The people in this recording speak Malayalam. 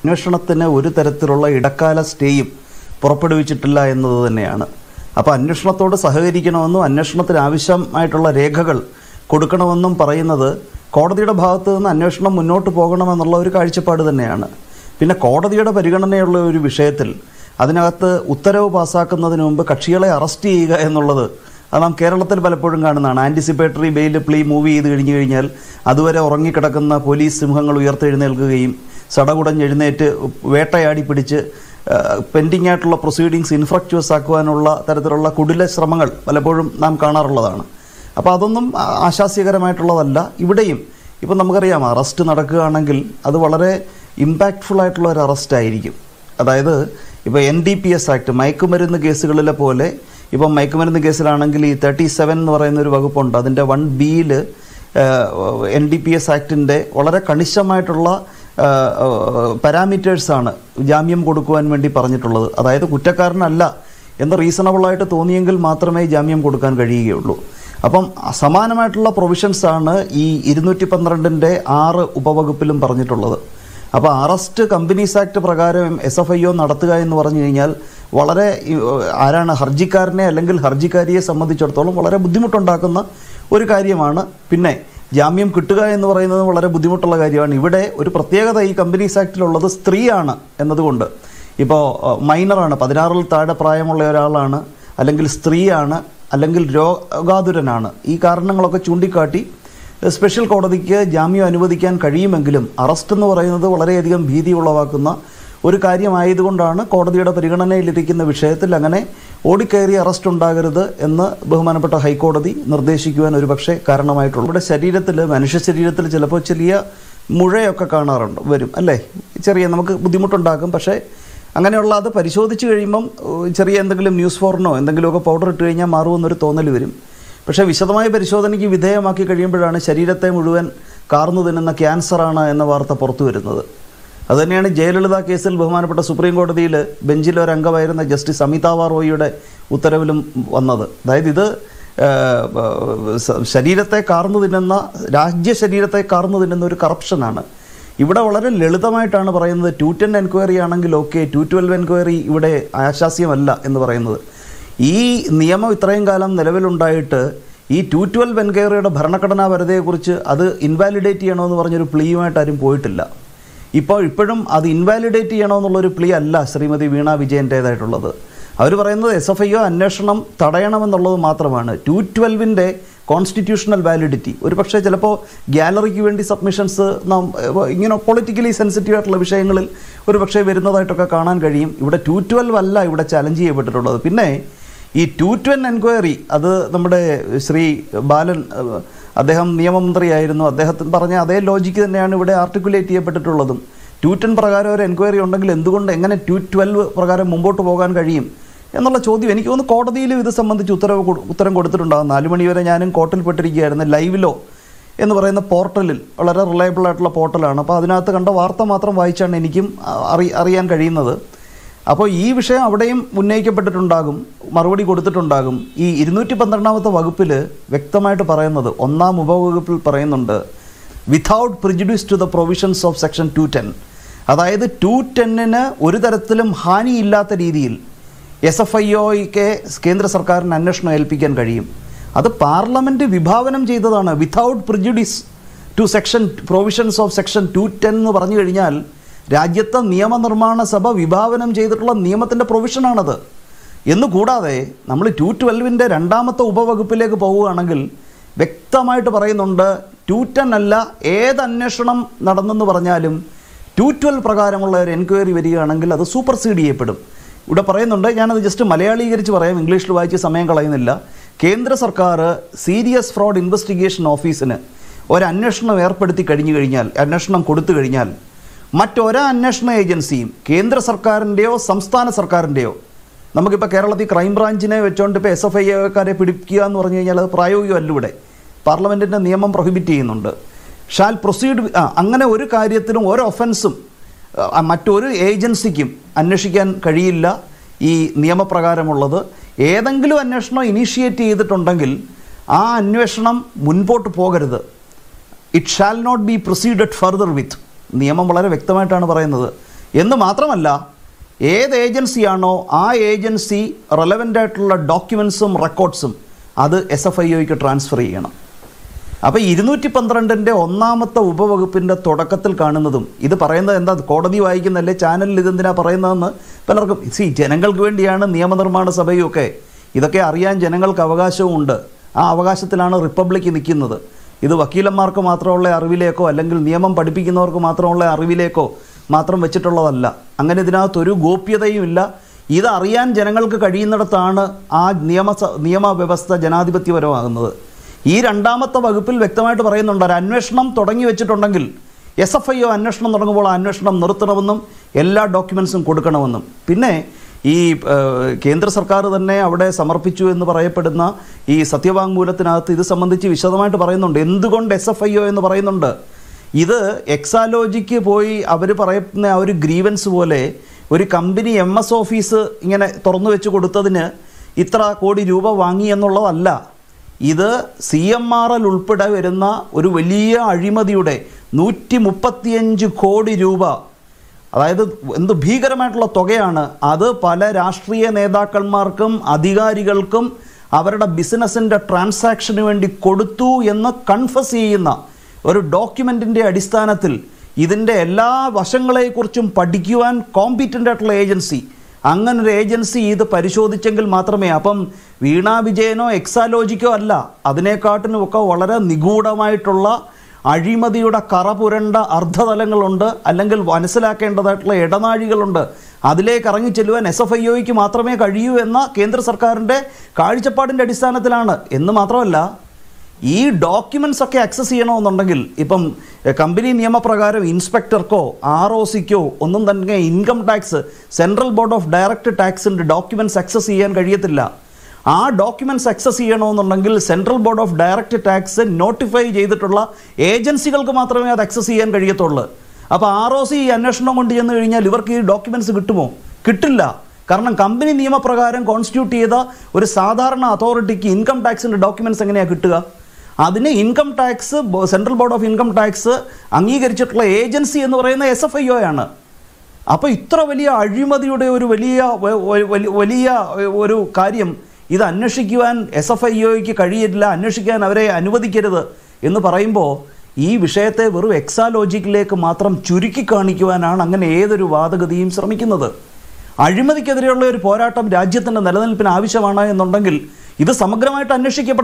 അന്വേഷണത്തിന് ഒരു തരത്തിലുള്ള ഇടക്കാല സ്റ്റേയും പുറപ്പെടുവിച്ചിട്ടില്ല എന്നത് തന്നെയാണ്. അപ്പോൾ അന്വേഷണത്തോട് സഹകരിക്കണമെന്നും അന്വേഷണത്തിന് ആവശ്യമായിട്ടുള്ള രേഖകൾ കൊടുക്കണമെന്നും പറയുന്നത് കോടതിയുടെ ഭാഗത്ത് നിന്ന് അന്വേഷണം മുന്നോട്ട് പോകണമെന്നുള്ള ഒരു കാഴ്ചപ്പാട് തന്നെയാണ്. പിന്നെ കോടതിയുടെ പരിഗണനയുള്ള ഒരു വിഷയത്തിൽ അതിനകത്ത് ഉത്തരവ് പാസ്സാക്കുന്നതിന് മുമ്പ് കക്ഷികളെ അറസ്റ്റ് ചെയ്യുക എന്നുള്ളത് അത് നാം കേരളത്തിൽ പലപ്പോഴും കാണുന്നതാണ്. ആൻറ്റിസിപ്പേറ്ററി ബെയിൽ പ്ലീ മൂവ് ചെയ്ത് കഴിഞ്ഞു കഴിഞ്ഞാൽ അതുവരെ ഉറങ്ങിക്കിടക്കുന്ന പോലീസ് സിംഹങ്ങൾ ഉയർത്തെഴുന്നേൽക്കുകയും സടകുടഞ്ഞെഴുന്നേറ്റ് വേട്ടയാടി പിടിച്ച് പെൻഡിങ് ആയിട്ടുള്ള പ്രൊസീഡിങ്സ് ഇൻഫ്രക്ച്വസ് ആക്കുവാനുള്ള തരത്തിലുള്ള കുടില ശ്രമങ്ങൾ പലപ്പോഴും നാം കാണാറുള്ളതാണ്. അപ്പോൾ അതൊന്നും ആശാസ്യകരമായിട്ടുള്ളതല്ല. ഇവിടെയും ഇപ്പം നമുക്കറിയാം, അറസ്റ്റ് നടക്കുകയാണെങ്കിൽ അത് വളരെ ഇമ്പാക്റ്റ്ഫുൾ ആയിട്ടുള്ള ഒരു അറസ്റ്റ് ആയിരിക്കും. അതായത് ഇപ്പോൾ NDPS ആക്ട് മയക്കുമരുന്ന് കേസുകളിലെ പോലെ ഇപ്പം മയക്കുമരുന്ന് കേസിലാണെങ്കിൽ ഈ 37 എന്ന് പറയുന്നൊരു വകുപ്പുണ്ട്. അതിൻ്റെ 1B NDPS ആക്ടിൻ്റെ വളരെ കണിശമായിട്ടുള്ള പാരാമീറ്റേഴ്സാണ് ജാമ്യം കൊടുക്കുവാൻ വേണ്ടി പറഞ്ഞിട്ടുള്ളത്. അതായത് കുറ്റക്കാരനല്ല എന്ന് റീസണബിളായിട്ട് തോന്നിയെങ്കിൽ മാത്രമേ ജാമ്യം കൊടുക്കാൻ കഴിയുകയുള്ളൂ. അപ്പം സമാനമായിട്ടുള്ള പ്രൊവിഷൻസാണ് ഈ 212-ൻ്റെ 6 ഉപവകുപ്പിലും പറഞ്ഞിട്ടുള്ളത്. അപ്പോൾ അറസ്റ്റ് കമ്പനീസ് ആക്ട് പ്രകാരം SFIO നടത്തുക എന്ന് പറഞ്ഞു കഴിഞ്ഞാൽ വളരെ ആരാണ് ഹർജിക്കാരനെ അല്ലെങ്കിൽ ഹർജിക്കാരിയെ സംബന്ധിച്ചിടത്തോളം വളരെ ബുദ്ധിമുട്ടുണ്ടാക്കുന്ന ഒരു കാര്യമാണ്. പിന്നെ ജാമ്യം കിട്ടുക എന്ന് പറയുന്നത് വളരെ ബുദ്ധിമുട്ടുള്ള കാര്യമാണ്. ഇവിടെ ഒരു പ്രത്യേകത ഈ കമ്പനീസ് ആക്ടിലുള്ളത് സ്ത്രീയാണ് എന്നതുകൊണ്ട്, ഇപ്പോൾ മൈനറാണ്, 16-ൽ താഴെ പ്രായമുള്ള ഒരാളാണ്, അല്ലെങ്കിൽ സ്ത്രീയാണ്, അല്ലെങ്കിൽ രോഗാതുരനാണ്, ഈ കാരണങ്ങളൊക്കെ ചൂണ്ടിക്കാട്ടി സ്പെഷ്യൽ കോടതിക്ക് ജാമ്യം അനുവദിക്കാൻ കഴിയുമെങ്കിലും അറസ്റ്റ് എന്ന് പറയുന്നത് വളരെയധികം ഭീതി ഉളവാക്കുന്ന ഒരു കാര്യമായതുകൊണ്ടാണ് കോടതിയുടെ പരിഗണനയിലിരിക്കുന്ന വിഷയത്തിൽ അങ്ങനെ ഓടിക്കയറി അറസ്റ്റ് ഉണ്ടാകരുത് എന്ന് ബഹുമാനപ്പെട്ട ഹൈക്കോടതി നിർദ്ദേശിക്കുവാൻ ഒരു പക്ഷേ കാരണമായിട്ടുള്ളൂ. ഇവിടെ ശരീരത്തിൽ, മനുഷ്യ ശരീരത്തിൽ ചിലപ്പോൾ ചെറിയ മുഴയൊക്കെ വരും അല്ലേ, ചെറിയ നമുക്ക് ബുദ്ധിമുട്ടുണ്ടാക്കും. പക്ഷേ അങ്ങനെയുള്ള അത് പരിശോധിച്ച് കഴിയുമ്പം ചെറിയ എന്തെങ്കിലും ന്യൂസ് ഫോറിനോ എന്തെങ്കിലുമൊക്കെ പൗഡർ ഇട്ട് കഴിഞ്ഞാൽ മാറുമെന്നൊരു തോന്നൽ വരും. പക്ഷേ വിശദമായ പരിശോധനയ്ക്ക് വിധേയമാക്കി കഴിയുമ്പോഴാണ് ശരീരത്തെ മുഴുവൻ കാർന്നു തിന്നുന്ന ക്യാൻസറാണ് എന്ന വാർത്ത പുറത്തു വരുന്നത്. അതുതന്നെയാണ് ജയലളിത കേസിൽ ബഹുമാനപ്പെട്ട സുപ്രീം കോടതിയിൽ ബെഞ്ചിലൊരംഗമായിരുന്ന ജസ്റ്റിസ് അമിതാഭ റോയിയുടെ ഉത്തരവിലും വന്നത്. അതായത് ഇത് ശരീരത്തെ കാർന്നു തിന്നുന്ന, രാജ്യ ശരീരത്തെ കാർന്നു തിന്നുന്ന ഒരു കറപ്ഷനാണ്. ഇവിടെ വളരെ ലളിതമായിട്ടാണ് പറയുന്നത്. 210 എൻക്വയറി ആണെങ്കിൽ ഓക്കെ, 212 എൻക്വയറി ഇവിടെ ആശാസ്യമല്ല എന്ന് പറയുന്നത്. ഈ നിയമം ഇത്രയും കാലം നിലവിലുണ്ടായിട്ട് ഈ 212 എൻക്വയറിയുടെ ഭരണഘടനാപരതയെക്കുറിച്ച് അത് ഇൻവാലിഡേറ്റ് ചെയ്യണമെന്ന് പറഞ്ഞൊരു പ്ലീയുമായിട്ട് ആരും പോയിട്ടില്ല. ഇപ്പോഴും അത് ഇൻവാലിഡേറ്റ് ചെയ്യണമെന്നുള്ളൊരു പ്ലീ അല്ല ശ്രീമതി വീണ വിജയൻ്റേതായിട്ടുള്ളത്. അവർ പറയുന്നത് SFIO അന്വേഷണം തടയണമെന്നുള്ളത് മാത്രമാണ്. 212-ൻ്റെ കോൺസ്റ്റിറ്റ്യൂഷണൽ വാലിഡിറ്റി ഒരു പക്ഷേ ചിലപ്പോൾ ഗ്യാലറിക്ക് വേണ്ടി സബ്മിഷൻസ് നാം ഇങ്ങനെ പൊളിറ്റിക്കലി സെൻസിറ്റീവ് ആയിട്ടുള്ള വിഷയങ്ങളിൽ ഒരു പക്ഷേ വരുന്നതായിട്ടൊക്കെ കാണാൻ കഴിയും. ഇവിടെ 212 അല്ല ഇവിടെ ചലഞ്ച് ചെയ്യപ്പെട്ടിട്ടുള്ളത്. പിന്നെ ഈ 210 എൻക്വയറി അത് നമ്മുടെ ശ്രീ ബാലൻ, അദ്ദേഹം നിയമമന്ത്രിയായിരുന്നു, അദ്ദേഹത്തിന് പറഞ്ഞ അതേ ലോജിക്ക് തന്നെയാണ് ഇവിടെ ആർട്ടിക്കുലേറ്റ് ചെയ്യപ്പെട്ടിട്ടുള്ളതും. 210 പ്രകാരം ഒരു എൻക്വയറി ഉണ്ടെങ്കിൽ എന്തുകൊണ്ട് എങ്ങനെ 212 പ്രകാരം മുമ്പോട്ട് പോകാൻ കഴിയും എന്നുള്ള ചോദ്യം എനിക്ക് തോന്നുന്നു കോടതിയിലും ഇത് സംബന്ധിച്ച് ഉത്തരം കൊടുത്തിട്ടുണ്ടാകും. 4 മണി വരെ ഞാനും കോർട്ടിൽ പെട്ടിരിക്കുകയായിരുന്നു. ലൈവിലോ എന്ന് പറയുന്ന പോർട്ടലിൽ, വളരെ റിലയബിൾ ആയിട്ടുള്ള പോർട്ടലാണ്. അപ്പോൾ അതിനകത്ത് കണ്ട വാർത്ത മാത്രം വായിച്ചാണ് എനിക്കും അറിയാൻ കഴിയുന്നത്. അപ്പോൾ ഈ വിഷയം അവിടെയും ഉന്നയിക്കപ്പെട്ടിട്ടുണ്ടാകും, മറുപടി കൊടുത്തിട്ടുണ്ടാകും. ഈ 212-ാമത്തെ വകുപ്പിൽ വ്യക്തമായിട്ട് പറയുന്നത്, 1-ാം ഉപവകുപ്പിൽ പറയുന്നുണ്ട്, without prejudice to the provisions of section 210. അതായത് 210-ന് ഒരു തരത്തിലും ഹാനിയില്ലാത്ത രീതിയിൽ SFIOയ്ക്ക് കേന്ദ്ര സർക്കാരിന് അന്വേഷണം ഏൽപ്പിക്കാൻ കഴിയും. അത് പാർലമെൻറ്റ് വിഭാവനം ചെയ്തതാണ്. Without prejudice to section provisions of section 210 എന്ന് പറഞ്ഞു കഴിഞ്ഞാൽ രാജ്യത്തെ നിയമനിർമ്മാണ സഭ വിഭാവനം ചെയ്തിട്ടുള്ള നിയമത്തിൻ്റെ പ്രൊവിഷനാണത്. എന്നുകൂടാതെ നമ്മൾ 212-ൻ്റെ 2-ാമത്തെ ഉപവകുപ്പിലേക്ക് പോവുകയാണെങ്കിൽ വ്യക്തമായിട്ട് പറയുന്നുണ്ട്, 210 അല്ല ഏത് അന്വേഷണം നടന്നെന്ന് പറഞ്ഞാലും 212 പ്രകാരമുള്ള ഒരു എൻക്വയറി വരികയാണെങ്കിൽ അത് സൂപ്പർസീഡ് ചെയ്യപ്പെടും. ഇവിടെ പറയുന്നുണ്ട്, ഞാനത് ജസ്റ്റ് മലയാളീകരിച്ച് പറയാം, ഇംഗ്ലീഷിൽ വായിച്ച് സമയം കളയുന്നില്ല. കേന്ദ്ര സർക്കാർ സീരിയസ് ഫ്രോഡ് ഇൻവെസ്റ്റിഗേഷൻ ഓഫീസിന് ഒരന്വേഷണം ഏർപ്പെടുത്തി കഴിഞ്ഞാൽ, അന്വേഷണം കൊടുത്തു കഴിഞ്ഞാൽ മറ്റൊരു അന്വേഷണ ഏജൻസിയും കേന്ദ്ര സർക്കാരിൻ്റെയോ സംസ്ഥാന സർക്കാരിൻ്റെയോ, നമുക്കിപ്പോൾ കേരളത്തിൽ ക്രൈംബ്രാഞ്ചിനെ വെച്ചുകൊണ്ട് ഇപ്പോൾ SFIOക്കാരെ പിടിക്കുക എന്ന് പറഞ്ഞു കഴിഞ്ഞാൽ അത് പ്രായോഗികമല്ല. ഇവിടെ പാർലമെൻറ്റിൻ്റെ നിയമം പ്രൊഹിബിറ്റ് ചെയ്യുന്നുണ്ട്. ഷാൽ പ്രൊസീഡ്, അങ്ങനെ ഒരു കാര്യത്തിനും ഒരു ഒഫൻസും മറ്റൊരു ഏജൻസിക്കും അന്വേഷിക്കാൻ കഴിയില്ല ഈ നിയമപ്രകാരമുള്ളത്. ഏതെങ്കിലും അന്വേഷണം ഇനീഷ്യേറ്റ് ചെയ്തിട്ടുണ്ടെങ്കിൽ ആ അന്വേഷണം മുൻപോട്ട് പോകരുത്. It shall not be proceeded further with. നിയമം വളരെ വ്യക്തമായിട്ടാണ് പറയുന്നത്. എന്ന് മാത്രമല്ല, ഏത് ഏജൻസിയാണോ ആ ഏജൻസി റെലവൻ്റ് ആയിട്ടുള്ള ഡോക്യുമെൻസും റെക്കോർഡ്സും അത് SFIOയ്ക്ക് ട്രാൻസ്ഫർ ചെയ്യണം. അപ്പോൾ 212 ഒന്നാമത്തെ ഉപവകുപ്പിൻ്റെ തുടക്കത്തിൽ കാണുന്നതും ഇത് പറയുന്നത് എന്താ, കോടതി വായിക്കുന്നല്ലേ, ചാനലിൽ ഇതെന്തിനാ പറയുന്നതെന്ന് പലർക്കും ജനങ്ങൾക്ക് വേണ്ടിയാണ് നിയമനിർമ്മാണ സഭയും ഒക്കെ. ഇതൊക്കെ അറിയാൻ ജനങ്ങൾക്ക് അവകാശവും ഉണ്ട്. ആ അവകാശത്തിലാണ് റിപ്പബ്ലിക് നിൽക്കുന്നത്. ഇത് വക്കീലന്മാർക്ക് മാത്രമുള്ള അറിവിലേക്കോ അല്ലെങ്കിൽ നിയമം പഠിപ്പിക്കുന്നവർക്ക് മാത്രമുള്ള അറിവിലേക്കോ മാത്രം വെച്ചിട്ടുള്ളതല്ല. അങ്ങനെ ഇതിനകത്തൊരു ഗോപ്യതയും ഇല്ല. ഇതറിയാൻ ജനങ്ങൾക്ക് കഴിയുന്നിടത്താണ് ആ നിയമവ്യവസ്ഥ ജനാധിപത്യപരമാകുന്നത്. ഈ 2ാമത്തെ വകുപ്പിൽ വ്യക്തമായിട്ട് പറയുന്നുണ്ട്, ഒരു അന്വേഷണം തുടങ്ങി വെച്ചിട്ടുണ്ടെങ്കിൽ SFIO അന്വേഷണം തുടങ്ങുമ്പോൾ ആ അന്വേഷണം നിർത്തണമെന്നും എല്ലാ ഡോക്യുമെൻസും കൊടുക്കണമെന്നും. പിന്നെ ഈ കേന്ദ്ര സർക്കാർ തന്നെ അവിടെ സമർപ്പിച്ചു എന്ന് പറയപ്പെടുന്ന ഈ സത്യവാങ്മൂലത്തിനകത്ത് ഇത് സംബന്ധിച്ച് വിശദമായിട്ട് പറയുന്നുണ്ട്. എന്തുകൊണ്ട് SFIO എന്ന് പറയുന്നുണ്ട്. ഇത് എക്സാലോജിക്ക് പോയി അവർ പറയുന്ന ആ ഒരു ഗ്രീവൻസ് പോലെ ഒരു കമ്പനി MS ഓഫീസ് ഇങ്ങനെ തുറന്നു വെച്ച് കൊടുത്തതിന് ഇത്ര കോടി രൂപ വാങ്ങി എന്നുള്ളതല്ല. ഇത് CMRL ഉൾപ്പെടെ വരുന്ന ഒരു വലിയ അഴിമതിയുടെ 135 കോടി രൂപ, അതായത് എന്ത് ഭീകരമായിട്ടുള്ള തുകയാണ് അത്, പല രാഷ്ട്രീയ നേതാക്കന്മാർക്കും അധികാരികൾക്കും അവരുടെ ബിസിനസ്സിൻ്റെ ട്രാൻസാക്ഷന് വേണ്ടി കൊടുത്തു എന്ന് കൺഫസ് ചെയ്യുന്ന ഒരു ഡോക്യുമെൻറ്റിൻ്റെ അടിസ്ഥാനത്തിൽ ഇതിൻ്റെ എല്ലാ വശങ്ങളെക്കുറിച്ചും പഠിക്കുവാൻ കോമ്പീറ്റൻ്റ് ആയിട്ടുള്ള ഏജൻസി, അങ്ങനൊരു ഏജൻസി ഇത് പരിശോധിച്ചെങ്കിൽ മാത്രമേ, അപ്പം വീണാ വിജയനോ എക്സാലോജിക്കോ അല്ല, അതിനെക്കാട്ടിനുമൊക്കെ വളരെ നിഗൂഢമായിട്ടുള്ള അഴിമതിയുടെ കറ പുരണ്ട അർദ്ധതലങ്ങളുണ്ട്, അല്ലെങ്കിൽ മനസ്സിലാക്കേണ്ടതായിട്ടുള്ള ഇടനാഴികളുണ്ട്. അതിലേക്ക് ഇറങ്ങിച്ചെല്ലുവാൻ SFIOയ്ക്ക് മാത്രമേ കഴിയൂ എന്ന കേന്ദ്ര സർക്കാരിൻ്റെ കാഴ്ചപ്പാടിൻ്റെ അടിസ്ഥാനത്തിലാണ്. എന്ന് മാത്രമല്ല, ഈ ഡോക്യുമെൻറ്റ്സ് ഒക്കെ ആക്സസ് ചെയ്യണമെന്നുണ്ടെങ്കിൽ ഇപ്പം കമ്പനി നിയമപ്രകാരം ഇൻസ്പെക്ടർക്കോ ROCക്കോ ഒന്നും തന്നെ income tax, central board of direct ടാക്സിൻ്റെ ഡോക്യുമെൻറ്റ്സ് ആക്സസ് ചെയ്യാൻ കഴിയത്തില്ല. ആ ഡോക്യുമെൻറ്റ്സ് ആക്സസ് ചെയ്യണമെന്നുണ്ടെങ്കിൽ central board of direct tax notify ചെയ്തിട്ടുള്ള ഏജൻസികൾക്ക് മാത്രമേ അത് ആക്സസ് ചെയ്യാൻ കഴിയത്തുള്ളൂ. അപ്പോൾ ROC ഈ അന്വേഷണം കൊണ്ട് ചെന്ന് കഴിഞ്ഞാൽ ഇവർക്ക് ഈ ഡോക്യുമെൻറ്റ്സ് കിട്ടുമോ? കിട്ടില്ല. കാരണം കമ്പനി നിയമപ്രകാരം കോൺസ്റ്റിറ്റ്യൂട്ട് ചെയ്ത ഒരു സാധാരണ അതോറിറ്റിക്ക് ഇൻകം ടാക്സിൻ്റെ ഡോക്യുമെൻറ്റ്സ് എങ്ങനെയാണ് കിട്ടുക? അതിന് income tax, central board of income tax അംഗീകരിച്ചിട്ടുള്ള ഏജൻസി എന്ന് പറയുന്ന SFIO ആണ്. അപ്പോൾ ഇത്ര വലിയ അഴിമതിയുടെ ഒരു വലിയ ഒരു കാര്യം ഇത് അന്വേഷിക്കുവാൻ SFIOയ്ക്ക് കഴിയില്ല, അന്വേഷിക്കാൻ അവരെ അനുവദിക്കരുത് എന്ന് പറയുമ്പോൾ ഈ വിഷയത്തെ വെറും എക്സാലോജിക്കിലേക്ക് മാത്രം ചുരുക്കി കാണിക്കുവാനാണ് അങ്ങനെ ഏതൊരു വാദഗതിയും ശ്രമിക്കുന്നത്. അഴിമതിക്കെതിരെയുള്ള ഒരു പോരാട്ടം രാജ്യത്തിൻ്റെ നിലനിൽപ്പിന് ആവശ്യമാണ് എന്നുണ്ടെങ്കിൽ ഇത് സമഗ്രമായിട്ട് അന്വേഷിക്കപ്പെടണം.